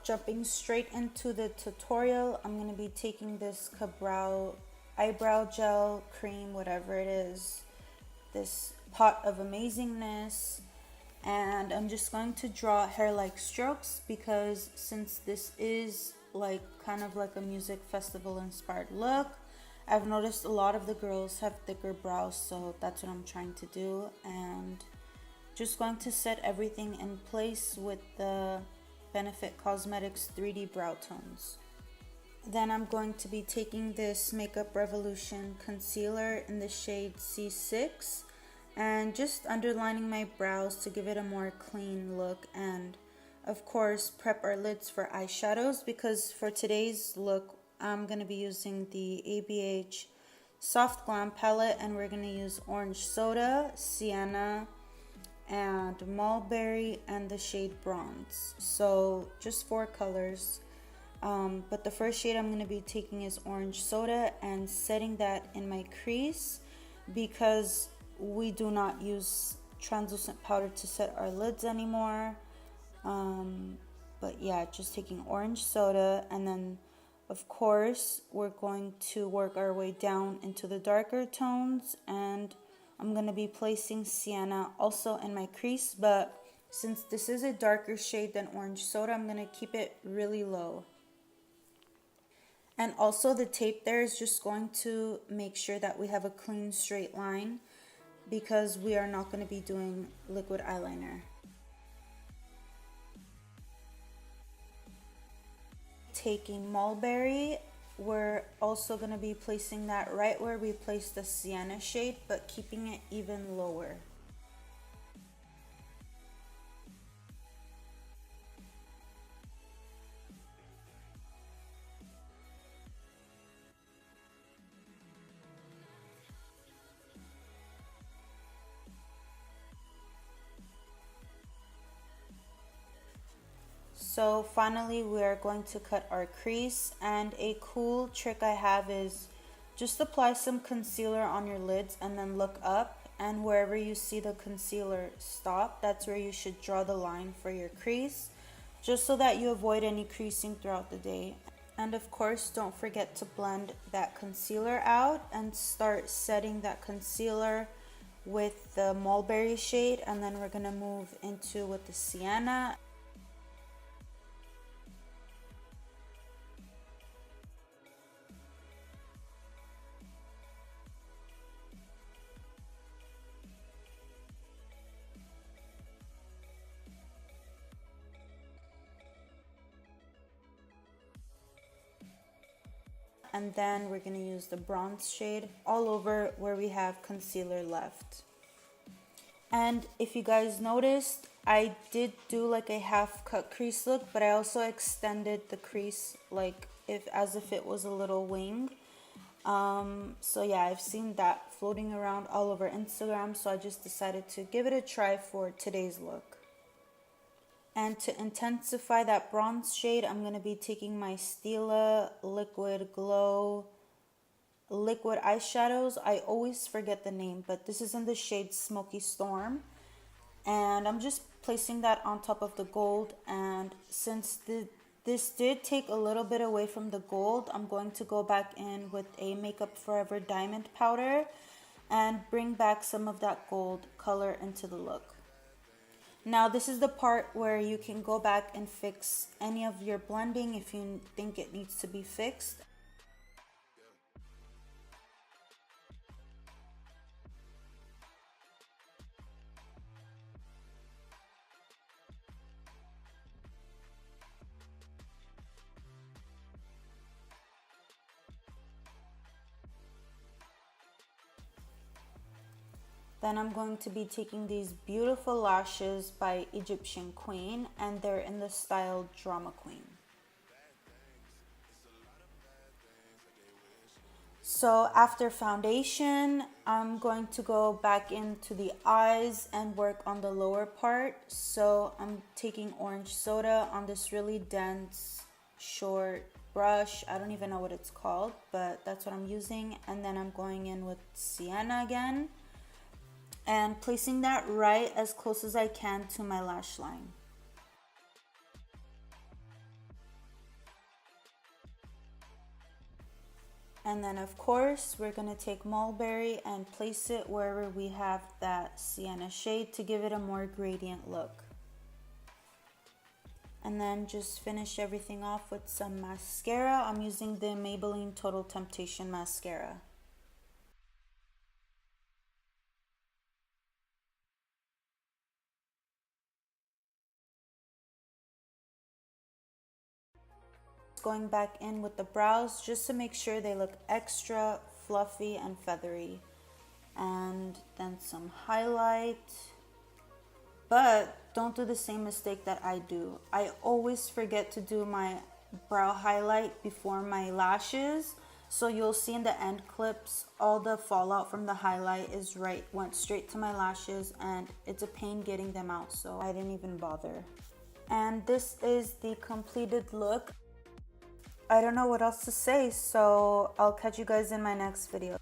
jumping straight into the tutorial, I'm going to be taking this Kabrow eyebrow gel, cream, whatever it is, this pot of amazingness, and I'm just going to draw hair-like strokes because since this is like kind of like a music festival inspired look, I've noticed a lot of the girls have thicker brows, so that's what I'm trying to do. And just going to set everything in place with the Benefit Cosmetics 3D brow tones. Then I'm going to be taking this Makeup Revolution concealer in the shade C6 and just underlining my brows to give it a more clean look, and of course prep our lids for eyeshadows because for today's look I'm going to be using the ABH Soft Glam palette, and we're going to use Orange Soda, Sienna, and Mulberry, and the shade Bronze. So just 4 colors. But the first shade I'm going to be taking is Orange Soda and setting that in my crease because we do not use translucent powder to set our lids anymore. But yeah, just taking Orange Soda, and then of course we're going to work our way down into the darker tones, and I'm going to be placing Sienna also in my crease, but since this is a darker shade than Orange Soda, I'm going to keep it really low. And also the tape there is just going to make sure that we have a clean straight line because we are not going to be doing liquid eyeliner. Taking Mulberry, we're also going to be placing that right where we placed the Sienna shade, but keeping it even lower. So finally we are going to cut our crease, and a cool trick I have is just apply some concealer on your lids and then look up, and wherever you see the concealer stop, that's where you should draw the line for your crease, just so that you avoid any creasing throughout the day. And of course don't forget to blend that concealer out and start setting that concealer with the Mulberry shade, and then we're going to move into with the Sienna. And then we're going to use the Bronze shade all over where we have concealer left. And if you guys noticed, I did do like a half cut crease look, but I also extended the crease like as if it was a little wing. So yeah, I've seen that floating around all over Instagram, so I just decided to give it a try for today's look. And to intensify that bronze shade, I'm going to be taking my Stila Liquid Glow liquid eyeshadows. I always forget the name, but this is in the shade Smoky Storm. And I'm just placing that on top of the gold. And since this did take a little bit away from the gold, I'm going to go back in with a Makeup Forever Diamond powder and bring back some of that gold color into the look. Now this is the part where you can go back and fix any of your blending if you think it needs to be fixed. Then I'm going to be taking these beautiful lashes by Egyptian Queen, and they're in the style Drama Queen. So after foundation, I'm going to go back into the eyes and work on the lower part. So I'm taking Orange Soda on this really dense, short brush. I don't even know what it's called, but that's what I'm using. And then I'm going in with Sienna again and placing that right as close as I can to my lash line. And then of course, we're gonna take Mulberry and place it wherever we have that sienna shade to give it a more gradient look. And then just finish everything off with some mascara. I'm using the Maybelline Total Temptation mascara. Going back in with the brows just to make sure they look extra fluffy and feathery. And then some highlight. But don't do the same mistake that I do. I always forget to do my brow highlight before my lashes. So you'll see in the end clips, all the fallout from the highlight went straight to my lashes, and it's a pain getting them out. So I didn't even bother. And this is the completed look. I don't know what else to say, so I'll catch you guys in my next video.